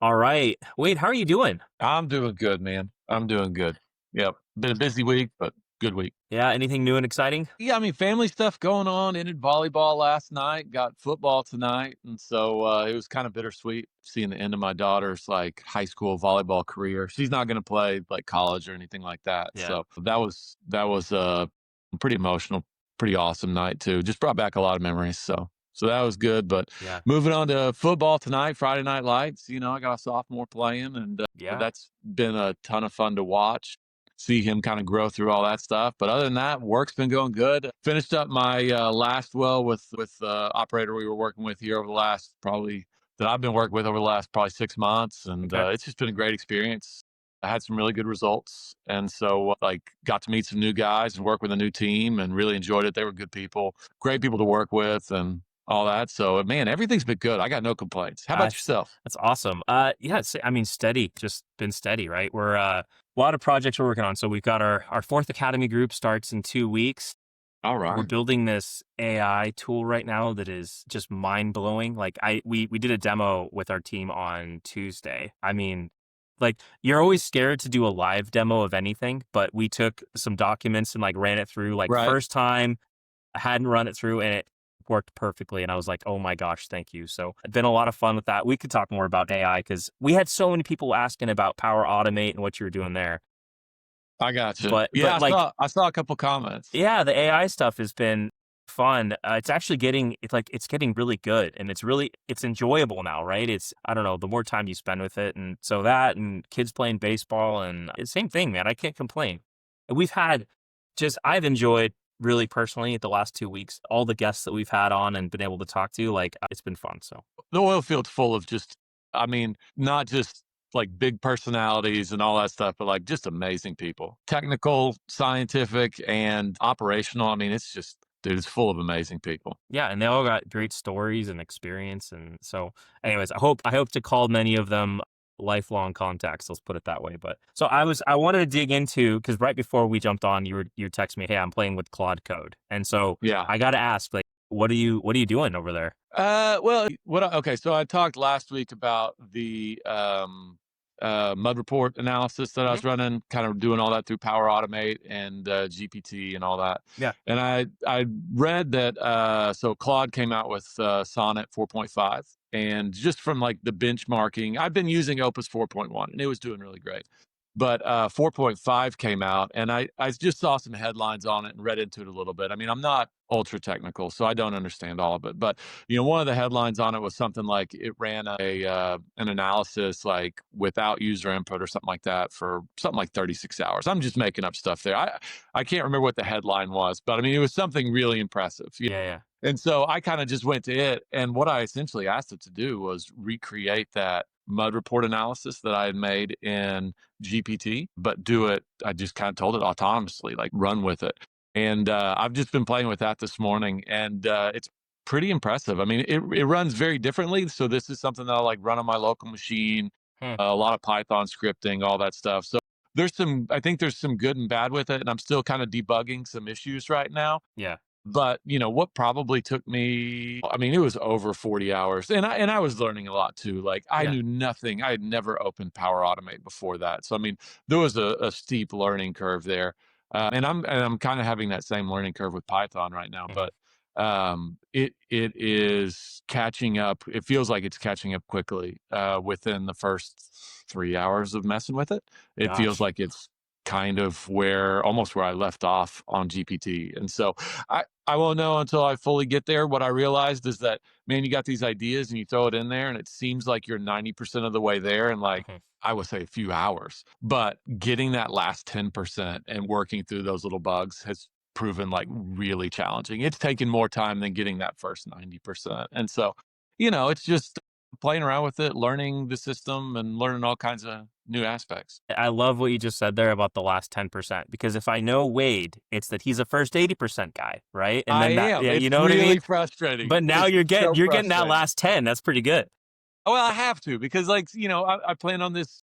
All right. Wade, how are you doing? I'm doing good, man. I'm doing good. Yep. Been a busy week, but good week. Yeah, anything new and exciting? Yeah, I mean, family stuff going on. Ended volleyball last night, got football tonight. And so it was kind of bittersweet seeing the end of my daughter's like high school volleyball career. She's not going to play like college or anything like that. Yeah. So that was pretty emotional, pretty awesome night too. Just brought back a lot of memories. So that was good. But Yeah. moving on to football tonight, Friday Night Lights. I got a sophomore playing, and Yeah. that's been a ton of fun to watch, see him kind of grow through all that stuff. But other than that, work's been going good. Finished up my last well with operator we were working with here over the last probably that I've been working with over the last probably 6 months, and Okay. it's just been a great experience. I had some really good results, and so like got to meet some new guys and work with a new team, and really enjoyed it. They were good people, great people to work with, and all that. So man, everything's been good. I got no complaints. How about That's yourself? that's awesome. Yeah, I mean steady, just been steady, right? We're a lot of projects we're working on. So we've got our fourth academy group starts in 2 weeks. All We're right. building this AI tool right now that is just mind blowing. Like we did a demo with our team on Tuesday. I mean, like you're always scared to do a live demo of anything, but we took some documents and like ran it through like Right. first time. I hadn't run it through and it worked perfectly. And I was like, oh my gosh, thank you. So it's been a lot of fun with that. We could talk more about AI because we had so many people asking about Power Automate and what you were doing there. I got you. Yeah, But I like, saw I saw a couple comments. yeah, the AI stuff has been fun. It's actually it's getting really good and it's enjoyable now, right? I don't know, the more time you spend with it. And so that and kids playing baseball and same thing, man. I can't complain. And I've enjoyed really personally the last 2 weeks, all the guests that we've had on and been able to talk to, like it's been fun. So The oil field's full of just, I mean, not just like big personalities and all that stuff, but like just amazing people. Technical, scientific, and operational. I mean, it's just, dude, it's full of amazing people. yeah, and they all got great stories and experience. And so anyways, I hope to call many of them lifelong contacts, let's put it that way. But so I wanted to dig into because right before we jumped on, you text me, hey, I'm playing with Claude Code. And so Yeah. I gotta ask, like, what are you doing over there? Okay, so I talked last week about the mud report analysis that I Hmm. was running, kind of doing all that through Power Automate and GPT and all that. Yeah. And I read that so Claude came out with Sonnet 4.5, and just from like the benchmarking, I've been using Opus 4.1, and it was doing really great. But 4.5 came out, and I just saw some headlines on it and read into it a little bit. I mean, I'm not ultra technical, so I don't understand all of it. But one of the headlines on it was something like it ran an analysis like without user input or something like that for something like 36 hours. I'm just making up stuff there. I can't remember what the headline was, but I mean, it was something really impressive. Yeah, yeah. And so I kind of just went to it. And what I essentially asked it to do was recreate that mud report analysis that I had made in GPT, but do it. I just kind of told it autonomously, like run with it. And I've just been playing with that this morning, and it's pretty impressive. I mean, it runs very differently. So this is something that I'll like run on my local machine, Hmm. a lot of Python scripting, all that stuff. So I think there's some good and bad with it. And I'm still kind of debugging some issues right now. Yeah. But, what probably took me, I mean, it was over 40 hours, and I was learning a lot too. Like, I Yeah. knew nothing. I had never opened Power Automate before that. So, I mean, there was a steep learning curve there. And I'm kind of having that same learning curve with Python right now, Hmm. but it is catching up. It feels like it's catching up quickly within the first 3 hours of messing with it. It feels Gosh. like it's kind of almost where I left off on GPT. And so I won't know until I fully get there. What I realized is that, man, you got these ideas and you throw it in there, and it seems like you're 90% of the way there in like, Hmm. I would say a few hours. But getting that last 10% and working through those little bugs has proven like really challenging. It's taken more time than getting that first 90%. And so, it's just playing around with it, learning the system and learning all kinds of new aspects. I love what you just said there about the last 10% because if I know Wade, it's that he's a first 80% guy, right? And I then that, am. yeah, you It's know what I mean? really frustrating. But now It's so you're getting that frustrating. last 10. That's pretty good. Oh, well, I have to because, like, I plan on this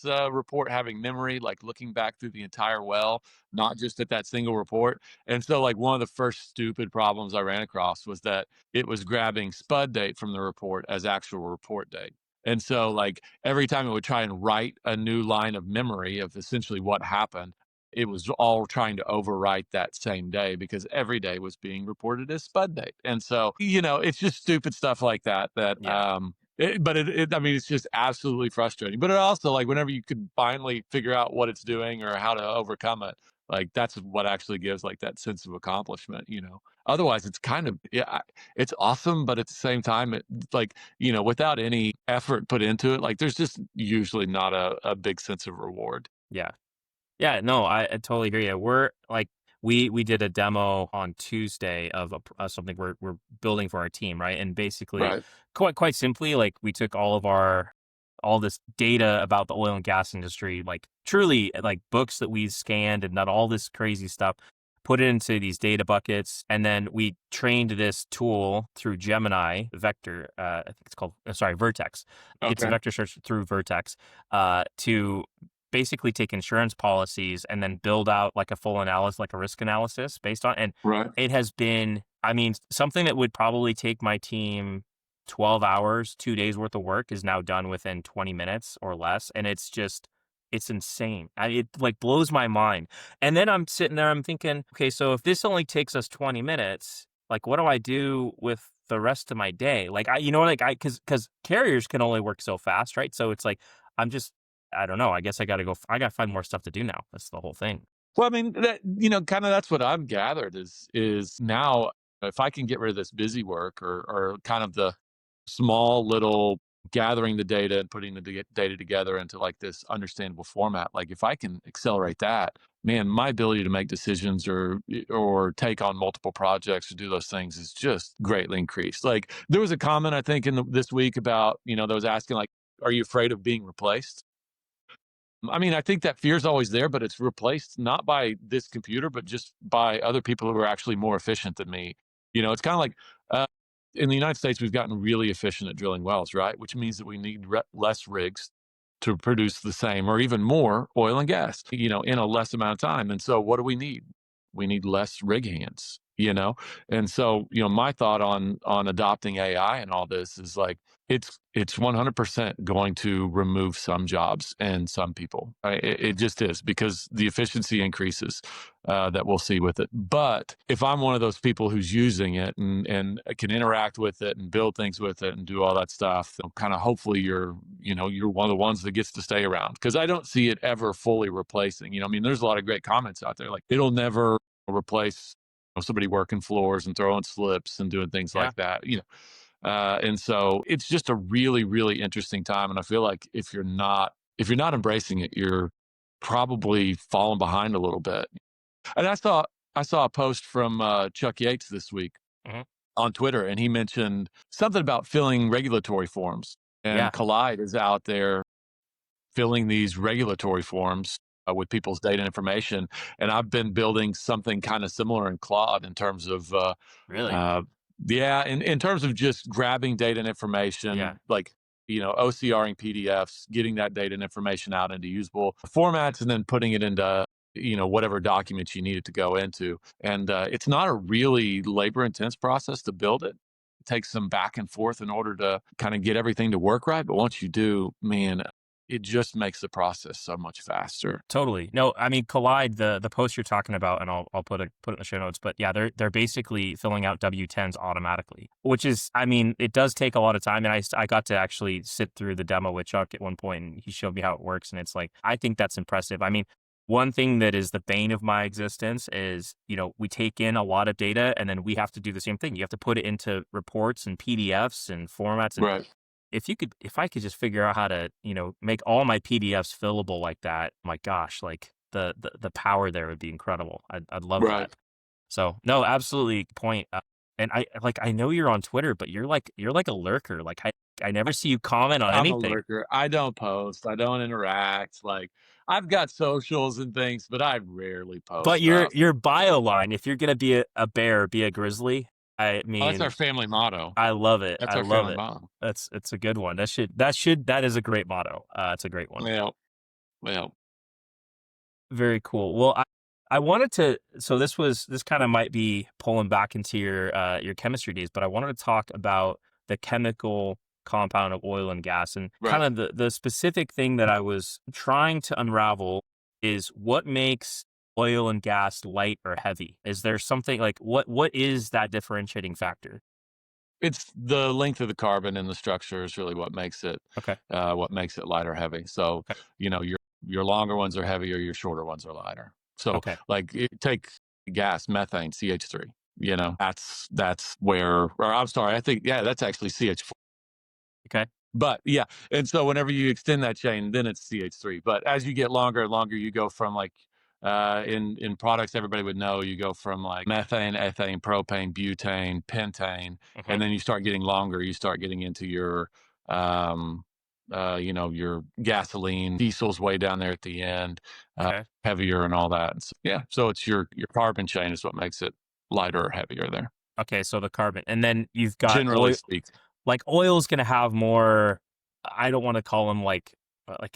report having memory, like looking back through the entire well, not just at that single report. And so, like, one of the first stupid problems I ran across was that it was grabbing spud date from the report as actual report date. And so, like, every time it would try and write a new line of memory of essentially what happened, it was all trying to overwrite that same day because every day was being reported as spud date. And so, it's just stupid stuff like that Yeah. I mean, it's just absolutely frustrating. But it also, like, whenever you could finally figure out what it's doing or how to overcome it, like, that's what actually gives like that sense of accomplishment. Otherwise, it's kind of, yeah, it's awesome, but at the same time, like, without any effort put into it, like, there's just usually not a big sense of reward. Yeah. Yeah, no, I totally agree. Yeah, we're like we did a demo on Tuesday of something we're building for our team, right? And basically, Right. quite simply, like we took all this data about the oil and gas industry, like truly like books that we scanned and not all this crazy stuff, put it into these data buckets, and then we trained this tool through Gemini Vector. I think it's called sorry Vertex. It's a Okay. vector search through Vertex to basically take insurance policies and then build out like a full analysis, like a risk analysis based on, and Right. it has been, I mean, something that would probably take my team 12 hours, 2 days worth of work is now done within 20 minutes or less. And it's just, it's insane. It like blows my mind. And then I'm sitting there, I'm thinking, okay, so if this only takes us 20 minutes, like what do I do with the rest of my day? Like like cause carriers can only work so fast, right? So it's like, I'm just, I don't know. I guess I got to find more stuff to do now. That's the whole thing. Well, I mean, kind of that's what I've gathered is now if I can get rid of this busy work or kind of the small little gathering the data and putting the data together into like this understandable format, like if I can accelerate that, man, my ability to make decisions or take on multiple projects or do those things is just greatly increased. Like there was a comment I think this week about that was asking like, are you afraid of being replaced? I mean, I think that fear is always there, but it's replaced not by this computer, but just by other people who are actually more efficient than me. It's kind of like uh, in the United States, we've gotten really efficient at drilling wells, right? Which means that we need less rigs to produce the same or even more oil and gas, in a less amount of time. And so, what do we need? We need less rig hands. And so, my thought on adopting AI and all this is like it's 100% going to remove some jobs and some people. It just is because the efficiency increases that we'll see with it. But if I'm one of those people who's using it and can interact with it and build things with it and do all that stuff, then kind of hopefully you're one of the ones that gets to stay around because I don't see it ever fully replacing. I mean, there's a lot of great comments out there like it'll never replace somebody working floors and throwing slips and doing things Yeah, like that. And so it's just a really, really interesting time. And I feel like if you're not embracing it, you're probably falling behind a little bit. And I saw a post from Chuck Yates this week hmm on Twitter, and he mentioned something about filling regulatory forms. And yeah, Collide is out there filling these regulatory forms with people's data and information. And I've been building something kind of similar in Claude in terms of really, uh, yeah, in terms of just grabbing data and yeah, information, like OCRing PDFs, getting that data and information out into usable formats, and then putting it into whatever documents you need it to go into. And it's not a really labor intense process to build it. It takes some back and forth in order to kind of get everything to work right. But once you do, man, it just makes the process so much faster. totally. No, I mean Collide, the post you're talking about, and I'll put it in the show notes. But yeah, they're basically filling out W-10s automatically, which is, I mean, it does take a lot of time. And I got to actually sit through the demo with Chuck at one point, and he showed me how it works, and it's like I think that's impressive. I mean, one thing that is the bane of my existence is, we take in a lot of data and then we have to do the same thing. You have to put it into reports and PDFs and formats. And Right. if I could just figure out how to, make all my PDFs fillable like that, my gosh, like the power there would be incredible. I'd love Right. that. So no, absolutely point. And I know you're on Twitter, but you're like a lurker. Like I never see you comment on I'm a anything. lurker. I don't post. I don't interact. Like I've got socials and things, but I rarely post But your stuff. your bio line, if you're gonna be a bear, be a grizzly. I Oh, that's our mean, family motto. I love it. That's I our love family it. motto. It's a good one. That is a great motto. It's a great one. Well, well, Very cool. Well, I wanted to, so this kind of might be pulling back into your chemistry days, but I wanted to talk about the chemical compound of oil and gas. And kind Right. of the specific thing that I was trying to unravel is what makes oil and gas light or heavy? Is there something like what is that differentiating factor? It's the length of the carbon in the structure is really Okay. what makes it light or heavy. So, Okay. your longer ones are heavier, your shorter ones are lighter. So, Okay. like, take gas, methane, CH3. That's where, or I'm sorry, I think yeah, that's actually CH4. Okay. But yeah, and so whenever you extend that chain, then it's CH3. But as you get longer and longer, you go from like in products everybody would know, you go from like methane, ethane, propane, butane, pentane, Hmm. and then you start getting longer. You start getting into your um, your gasoline, diesel's way down there at the end, Okay. heavier and all that. So, yeah, so it's your carbon chain is what makes it lighter or heavier there, Okay. So the carbon, and then you've got generally oil. speaking. Like oil's gonna have more. I don't want to call them like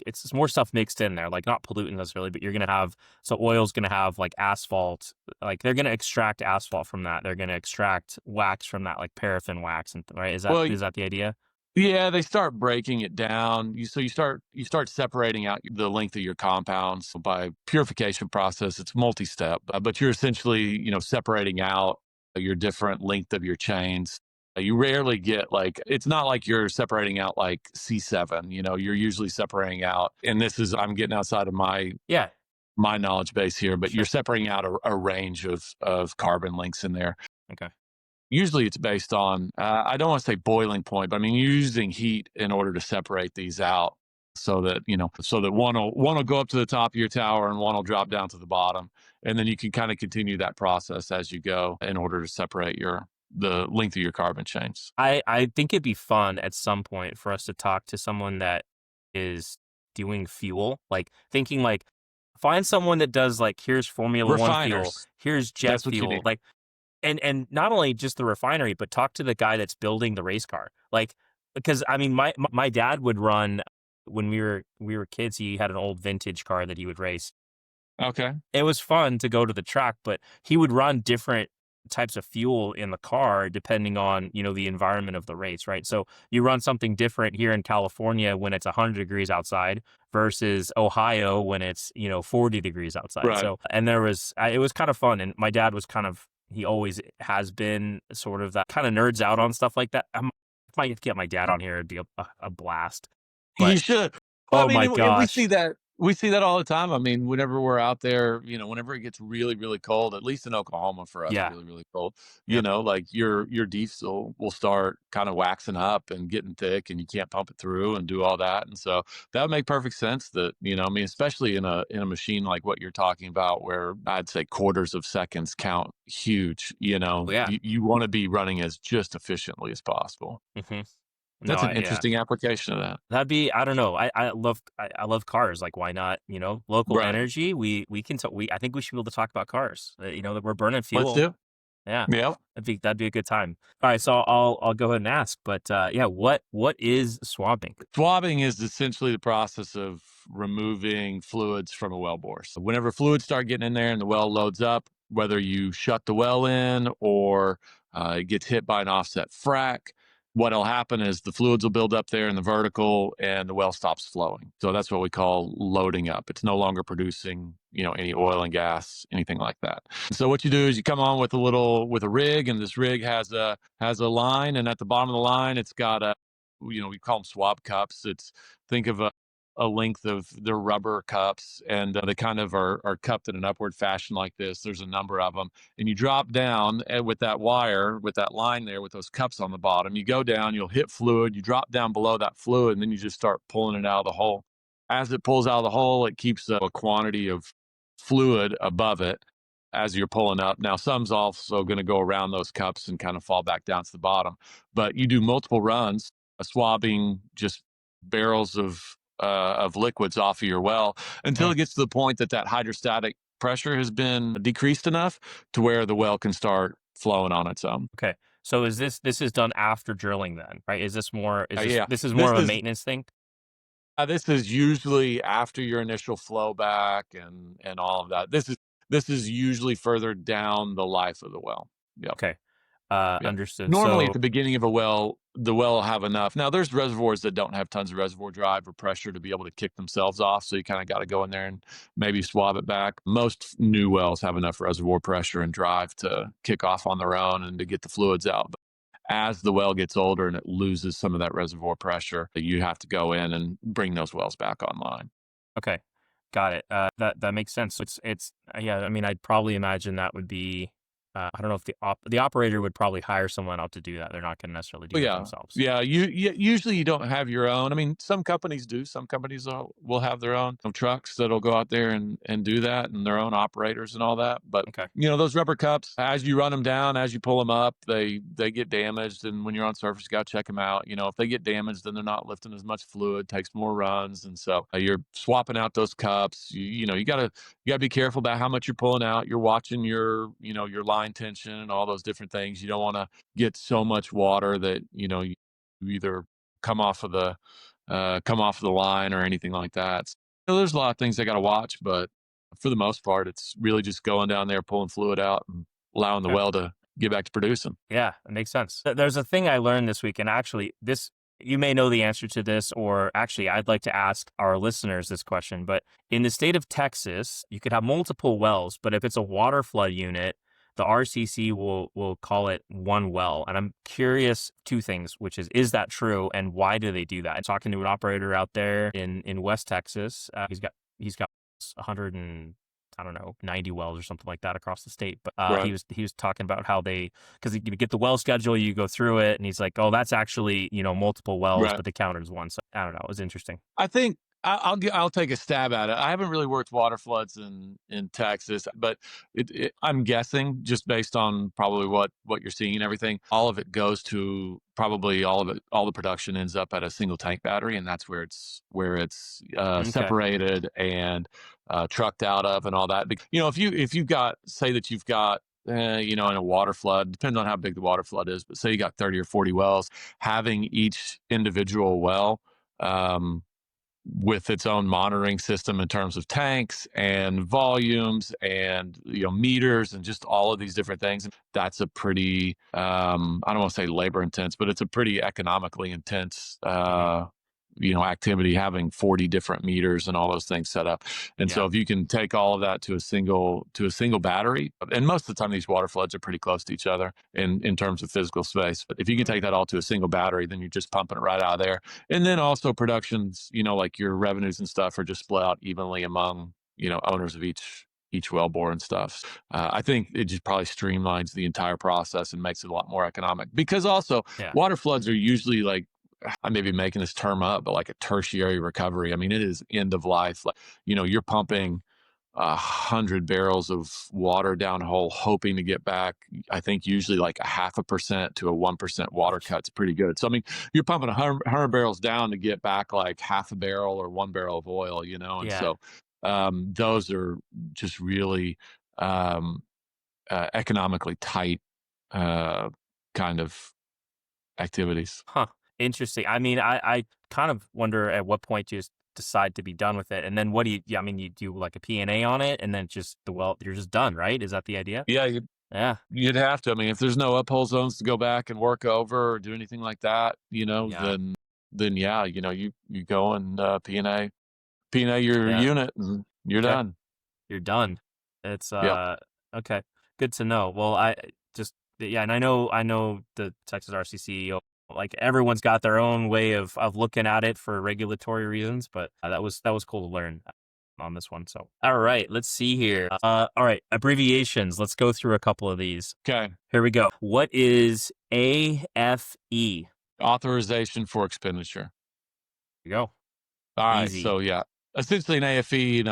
it's just more stuff mixed in there, like not pollutants necessarily, but you're gonna have so oil's gonna have like asphalt, like they're gonna extract asphalt from that. They're gonna extract wax from that, like paraffin wax, and right? Well, Is that the idea? yeah, they start breaking it down. You start separating out the length of your compounds by purification process. It's multi-step, but you're essentially, separating out your different length of your chains. You rarely get like it's not like you're separating out like C7. You're usually separating out, and this is I'm getting outside of Yeah. my knowledge base here, but you're Sure. separating out a range of carbon lengths in there. Okay. Usually it's based on, I don't want to say boiling point, but I mean, you're using heat in order to separate these out so that one will go up to the top of your tower and one will drop down to the bottom. And then you can kind of continue that process as you go in order to separate the length of your carbon chains. I think it'd be fun at some point for us to talk to someone that is doing fuel, like thinking like find someone that does like here's Formula One fuel, Refiners, here's jet that's what you fuel, need. like and not only just the refinery, but talk to the guy that's building the race car. Like, because I mean, my dad would run when we were kids. He had an old vintage car that he would race. Okay. It was fun to go to the track, but he would run different types of fuel in the car depending on the environment of the race, right? So you run something different here in California when it's 100 degrees outside versus Ohio when it's 40 degrees outside. Right. So and it was kind of fun, and my dad was kind of he always has been sort of that kind of nerds out on stuff like that. If I could get my dad on here, it'd be a blast. You But should. Well, I oh mean, my and we see gosh, that we see that all the time. I mean, whenever we're out there, whenever it gets really, really cold, at least in Oklahoma for us, yeah, really, really cold, yep, like your diesel will start kind of waxing up and getting thick and you can't pump it through and do all that. And so that would make perfect sense that, I mean, especially in a machine like what you're talking about, where I'd say quarters of seconds count huge, oh, yeah. you want to be running as just efficiently as possible. Hmm. No, That's an yeah. interesting application of that. That'd be I don't know. I love cars. Like why not, local Right. energy. We can talk I think we should be able to talk about cars. That we're burning Let's fuel. do. Yeah. Yeah. That'd be a good time. All right, so I'll go ahead and ask, but yeah, what is swabbing? Swabbing is essentially the process of removing fluids from a well bore. So whenever fluids start getting in there and the well loads up, whether you shut the well in or it gets hit by an offset frac, what'll happen is the fluids will build up there in the vertical and the well stops flowing. So that's what we call loading up. It's no longer producing, any oil and gas, anything like that. So what you do is you come on with a rig, and this rig has a line, and at the bottom of the line, it's got we call them swab cups. Think of a length of their rubber cups, and they kind of are cupped in an upward fashion like this. There's a number of them, and you drop down with that wire, with that line there, with those cups on the bottom. You go down, you'll hit fluid, you drop down below that fluid, and then you just start pulling it out of the hole. As it pulls out of the hole, it keeps a quantity of fluid above it as you're pulling up. Now, some's also going to go around those cups and kind of fall back down to the bottom. But you do multiple runs, swabbing just barrels of liquids off of your well until Mm, it gets to the point that hydrostatic pressure has been decreased enough to where the well can start flowing on its own. okay. So this is done after drilling then, right? Yeah, This is more this of a is maintenance thing? this is usually after your initial flow back and all of that. This is usually further down the life of the well. Yep. Okay. Yeah. Understood. Normally at So the beginning of a well, the well will have enough. Now there's reservoirs that don't have tons of reservoir drive or pressure to be able to kick themselves off. So you kind of got to go in there and maybe swab it back. Most new wells have enough reservoir pressure and drive to kick off on their own and to get the fluids out. But as the well gets older and it loses some of that reservoir pressure, you have to go in and bring those wells back online. okay, got it. That makes sense. It's yeah. I mean, I'd probably imagine that would be. I don't know if the operator would probably hire someone out to do that. They're not going to necessarily do Well, it yeah, themselves. yeah. You usually you don't have your own. I mean, some companies do. Some companies will have their own trucks that'll go out there and do that, and their own operators and all that. But Okay. those rubber cups, as you run them down, as you pull them up, they get damaged, and when you're on surface, you got to check them out. If they get damaged, then they're not lifting as much fluid, takes more runs, and so you're swapping out those cups. You gotta be careful about how much you're pulling out. You're watching your line tension and all those different things. You don't want to get so much water that you either come off of the come off of the line or anything like that. So there's a lot of things I got to watch, but for the most part, it's really just going down there, pulling fluid out, and allowing the Okay. well to get back to producing. Yeah, it makes sense. There's a thing I learned this week, and actually, this you may know the answer to this, or actually, I'd like to ask our listeners this question. But in the state of Texas, you could have multiple wells, but if it's a water flood unit, the RCC will call it one well. And I'm curious two things, which is that true, and why do they do that? I'm talking to an operator out there in West Texas. He's got 100 and I don't know, 90 wells or something like that across the state. But Right. he was talking about how because you get the well schedule, you go through it, and he's like, oh, that's actually multiple wells, Right. but they count it as one. So I don't know, it was interesting. I think I'll take a stab at it. I haven't really worked water floods in Texas, but I'm guessing just based on probably what you're seeing and everything, all of it goes to probably all the production ends up at a single tank battery, and that's where it's Okay. separated and trucked out of and all that. If you've got, say that you've got in a water flood, depends on how big the water flood is, but say you got 30 or 40 wells, having each individual well um, with its own monitoring system in terms of tanks and volumes and meters and just all of these different things. That's a pretty I don't want to say labor intense, but it's a pretty economically intense Hmm. activity, having 40 different meters and all those things set up. And Yeah. so if you can take all of that to a single battery, and most of the time these water floods are pretty close to each other in terms of physical space, but if you can Hmm. take that all to a single battery, then you're just pumping it right out of there. And then also productions, like your revenues and stuff are just split out evenly among owners of each wellbore and stuff. I think it just probably streamlines the entire process and makes it a lot more economic, because also Yeah. water floods are usually like, I may be making this term up, but like a tertiary recovery. I mean, it is end of life. Like, you're pumping 100 barrels of water downhole, hoping to get back. I think usually like a 0.5% to a 1% water Ouch. cut's pretty good. So I mean, you're pumping 100 barrels down to get back like half a barrel or 1 barrel of oil, and Yeah. so those are just really um, economically tight uh, kind of activities. Huh. Interesting. I mean, I kind of wonder at what point you just decide to be done with it, and then what do you? Yeah, I mean, you do like a P&A on it, and then just you're just done, right? Is that the idea? Yeah, Yeah. you'd have to. I mean, if there's no uphole zones to go back and work over or do anything like that, Yeah. then yeah, you go and P&A your Yeah. unit and you're Okay. done. You're done. It's Yep. okay. Good to know. Well, I just yeah, and I know the Texas RCC, like everyone's got their own way of looking at it for regulatory reasons, but that was cool to learn on this one. So, all right, let's see here. All right, abbreviations. Let's go through a couple of these. Okay. Here we go. What is AFE? Authorization for expenditure. Here we go. All right. Easy. So yeah, essentially an AFE,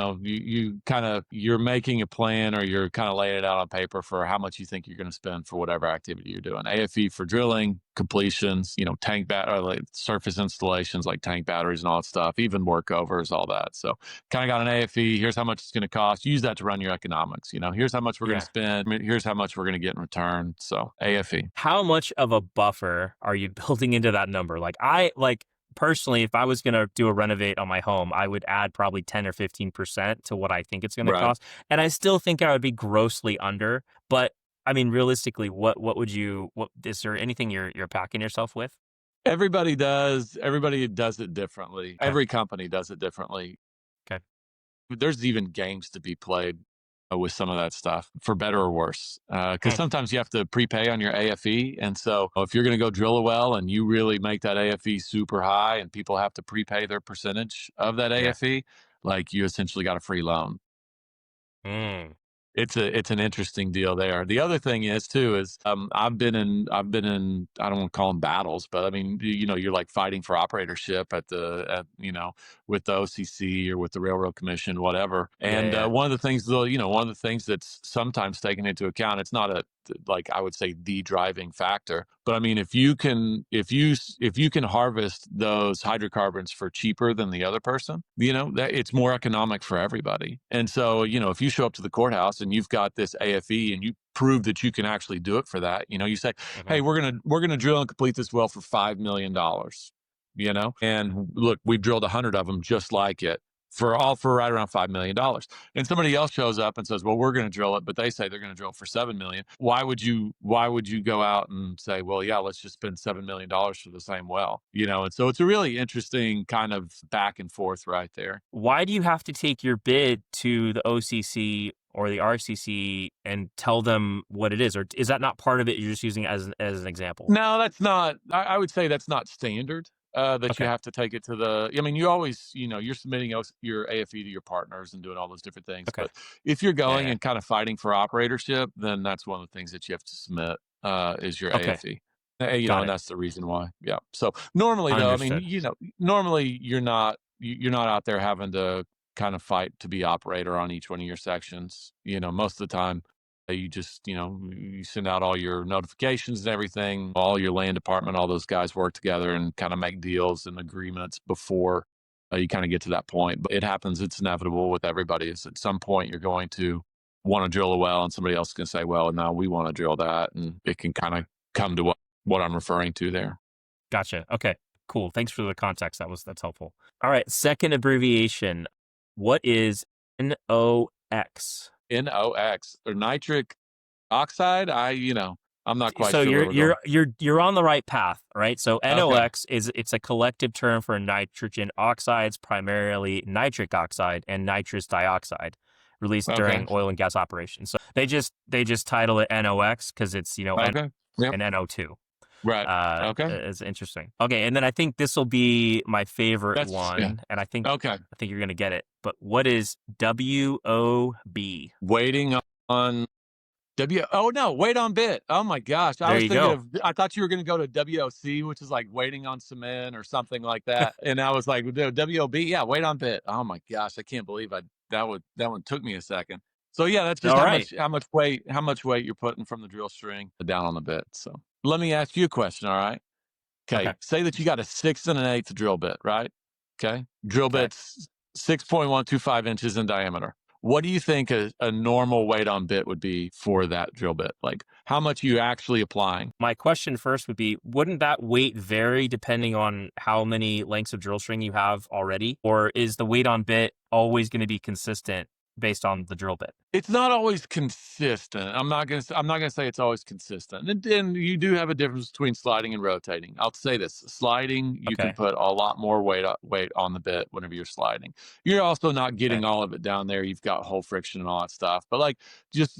you're making a plan, or you're kind of laying it out on paper for how much you think you're going to spend for whatever activity you're doing. AFE for drilling, completions, or like surface installations like tank batteries and all that stuff, even workovers, all that. So kind of got an AFE. Here's how much it's going to cost. Use that to run your economics. Here's how much we're going to Yeah. spend. Here's how much we're going to get in return. So AFE. How much of a buffer are you building into that number? Like personally, if I was going to do a renovate on my home, I would add probably 10 or 15% to what I think it's going to Right. cost. And I still think I would be grossly under, but I mean, realistically, what would you what is there anything you're packing yourself with? Everybody does it differently. Okay. Every company does it differently. Okay. There's even games to be played with some of that stuff, for better or worse. Because Hmm. sometimes you have to prepay on your AFE, and so if you're going to go drill a well and you really make that AFE super high, and people have to prepay their percentage of that Yeah. AFE, like you essentially got a free loan. Mm. It's an interesting deal there. The other thing is too is I've been in I don't want to call them battles, but I mean you're like fighting for operatorship at with the OCC or with the Railroad Commission, whatever. Yeah. And Yeah. one of the things though, one of the things that's sometimes taken into account, it's not a like I would say the driving factor, but I mean if you can harvest those hydrocarbons for cheaper than the other person, that it's more economic for everybody. And so if you show up to the courthouse and you've got this AFE and you prove that you can actually do it for that, you say, Hmm. hey, we're gonna drill and complete this well for $5 million. And look, we've drilled 100 of them just like it for right around $5 million. And somebody else shows up and says, well, we're going to drill it, but they say they're going to drill it for 7 million. Why would you go out and say, well, yeah, let's just spend $7 million for the same well? And so it's a really interesting kind of back and forth right there. Why do you have to take your bid to the OCC or the RCC and tell them what it is, or is that not part of it? You're just using it as an example. No, that's not. I would say that's not standard. That you Okay. have to take it to the. I mean, you always, you're submitting your AFE to your partners and doing all those different things. Okay. But if you're Yeah. going Yeah. and kind of fighting for operatorship, then that's one of the things that you have to submit is your Okay. AFE. Got And it. that's the reason why. Yeah. So normally, though, I mean, Understood. normally you're not out there having to kind of fight to be operator on each one of your sections. Most of the time you just you send out all your notifications and everything, all your land department, all those guys work together and kind of make deals and agreements before you kind of get to that point. But it happens, it's inevitable with everybody, is at some point you're going to want to drill a well and somebody else is going to say, well, no, we want to drill that, and it can kind of come to what I'm referring to there. Gotcha. Okay. Cool. Thanks for the context. That's helpful. All right. Second abbreviation. What is NOx? NOx or nitric oxide, I'm not quite So sure where we're going. you're on the right path, right? So Okay. NOx it's a collective term for nitrogen oxides, primarily nitric oxide and nitrous dioxide, released Okay. during oil and gas operations. So they just title it NOx because it's Okay. Yep. and NO2. Right. Okay. It's interesting. Okay, and then I think this will be my favorite That's yeah. one, and I think Okay. I think you're gonna get it. But what is WOB? Waiting on oh no, wait on bit. Oh my gosh. I There was you thinking go. of I thought you were gonna go to WOC, which is like waiting on cement or something like that. And I was like, no, WOB, yeah, wait on bit. Oh my gosh, I can't believe that one took me a second. So yeah, that's just All right. how much weight you're putting from the drill string down on the bit. So let me ask you a question, all right? Okay, Okay. say that you got a 6 1/8 drill bit, right? Okay, drill Okay. bit's 6.125 inches in diameter. What do you think a normal weight on bit would be for that drill bit? Like how much are you actually applying? My question first would be, wouldn't that weight vary depending on how many lengths of drill string you have already? Or is the weight on bit always going to be consistent based on the drill bit? It's not always consistent. I'm not gonna say it's always consistent. And then you do have a difference between sliding and rotating. I'll say this: sliding, you can Okay. put a lot more weight on the bit whenever you're sliding. You're also not Okay. getting all of it down there. You've got hole friction and all that stuff. But like, just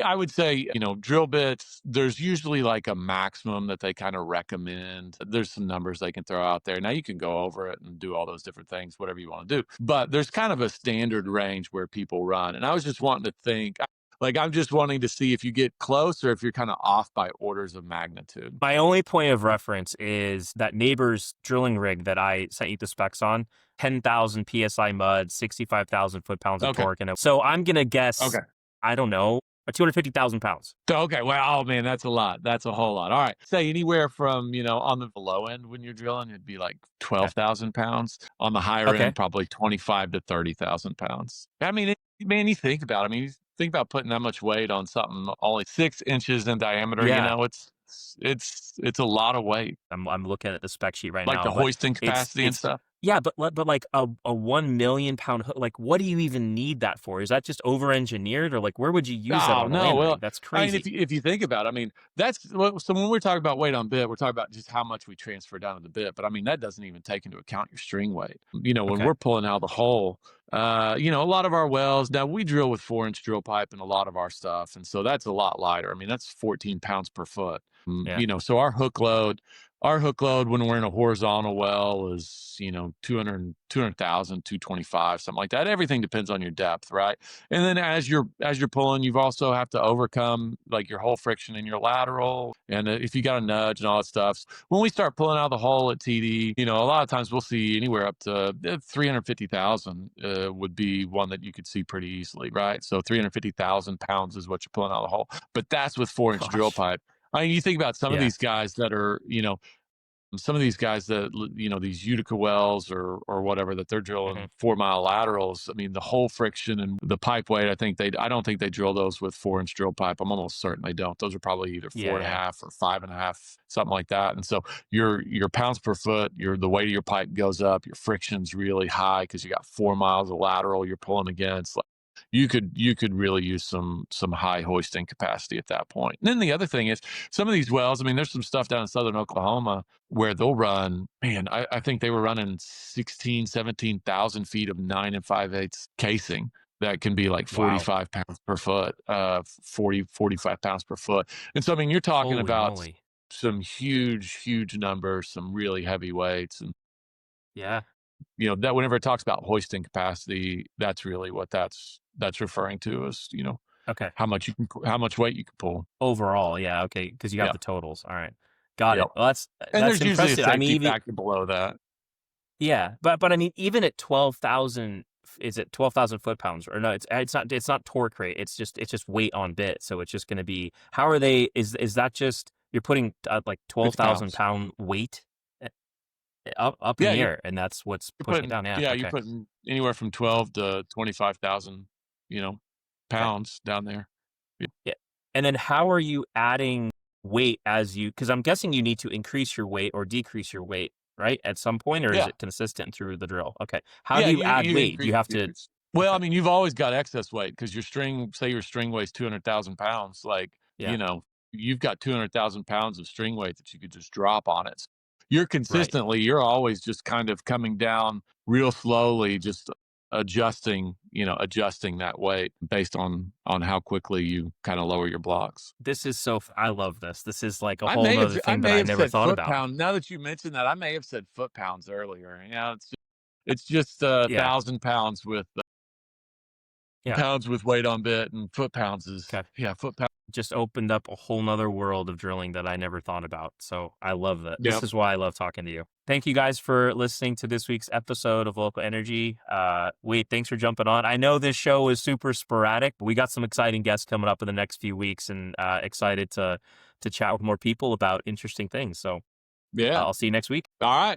I would say drill bits. There's usually like a maximum that they kind of recommend. There's some numbers they can throw out there. Now you can go over it and do all those different things, whatever you want to do. But there's kind of a standard range where people run. And I was just wanting to think, like, I'm just wanting to see if you get close or if you're kind of off by orders of magnitude. My only point of reference is that neighbor's drilling rig that I sent you the specs on, 10,000 PSI mud, 65,000 foot-pounds of Okay. torque. So I'm going to guess, Okay. I don't know, 250,000 pounds. Okay. Well, oh man, that's a lot. That's a whole lot. All right. Say anywhere from, on the low end when you're drilling, it'd be like Okay. 12,000 pounds. On the higher Okay. end, probably 25 to 30,000 pounds. I mean, man, you think about it. I mean, you think about putting that much weight on something only 6 inches in diameter, Yeah. it's a lot of weight, I'm looking at the spec sheet right like now, the but hoisting it's capacity and it's stuff. Yeah, but like a 1 million pound hook, like what do you even need that for? Is that just over engineered, or like where would you use that Oh, on a no, land well, rig? That's I mean, if crazy. you think about it, I mean, that's well, so when we're talking about weight on bit, we're talking about just how much we transfer down to the bit, but I mean, that doesn't even take into account your string weight. When Okay. we're pulling out the hole, a lot of our wells now we drill with 4-inch drill pipe in a lot of our stuff, and so that's a lot lighter. I mean, that's 14 pounds per foot. Yeah. So our hook load when we're in a horizontal well is, 200,000, 225, something like that. Everything depends on your depth, right? And then as you're pulling, you've also have to overcome like your hole friction in your lateral, and if you got a nudge and all that stuff. When we start pulling out of the hole at TD, a lot of times we'll see anywhere up to 350,000 would be one that you could see pretty easily, right? So 350,000 pounds is what you're pulling out of the hole, but that's with 4-inch drill Gosh. pipe. I mean, you think about some of Yeah. these guys that are, some of these guys that these Utica wells or whatever that they're Hmm. drilling 4 mile laterals. I mean, the whole friction and the pipe weight. I don't think they drill those with 4-inch drill pipe. I'm almost certain they don't. Those are probably either four Yeah. and a Yeah. half or 5.5, something like that. And so your pounds per foot, the weight of your pipe goes up. Your friction's really high because you got 4 miles of lateral you're pulling against. Like, you could really use some high hoisting capacity at that point. And then the other thing is some of these wells. I mean, there's some stuff down in southern Oklahoma where they'll run, man, I think they were running 16, 17,000 feet of 9 and 5/8 casing that can be like Wow. 45 pounds per foot, 40, 45 pounds per foot. And so, I mean, you're talking Holy about moly. some huge, huge numbers, some really heavy weights. And, Yeah. that whenever it talks about hoisting capacity, that's really what that's referring to is, Okay. how much weight you can pull. Overall, yeah. Okay, because you have Yeah. the totals. All right. Got Yep. it. Well, And that's there's usually a impressive. I mean, safety even factor below that. yeah, but I mean, even at 12,000, is it 12,000 foot-pounds? Or no, it's not torque rate. It's just weight on bit. So it's just going to be, how are they? Is that just you're putting like It's 12,000 pounds. pound weight uh, up in Yeah, the you're air, and that's what's you're pushing it putting down? Yeah. yeah, you're Okay. putting anywhere from 12 to 25,000, you know, Okay. pounds down there. Yeah. Yeah. And then how are you adding weight as you? Because I'm guessing you need to increase your weight or decrease your weight, right? At some point, or is Yeah. it consistent through the drill? Okay. How do Yeah, you you add you weight? Do increase you have to? decrease. Well, I Okay. mean, you've always got excess weight because your string weighs 200,000 pounds. Like, Yeah. you've got 200,000 pounds of string weight that you could just drop on it. Right. You're always just kind of coming down real slowly, just adjusting that weight based on how quickly you kind of lower your blocks. This is so I love this. This is like a I whole may nother have I thing that may I have never said thought foot about. pound. Now that you mentioned that, I may have said foot pounds earlier. It's just Yeah. 1,000 pounds with Yeah. weight on bit, and foot pounds is Okay. yeah, foot pound. Just opened up a whole nother world of drilling that I never thought about. So I love that. This Yep. is why I love talking to you. Thank you guys for listening to this week's episode of Local Energy. Wade, thanks for jumping on. I know this show is super sporadic, but we got some exciting guests coming up in the next few weeks, and excited to chat with more people about interesting things. So Yeah. I'll see you next week. All right.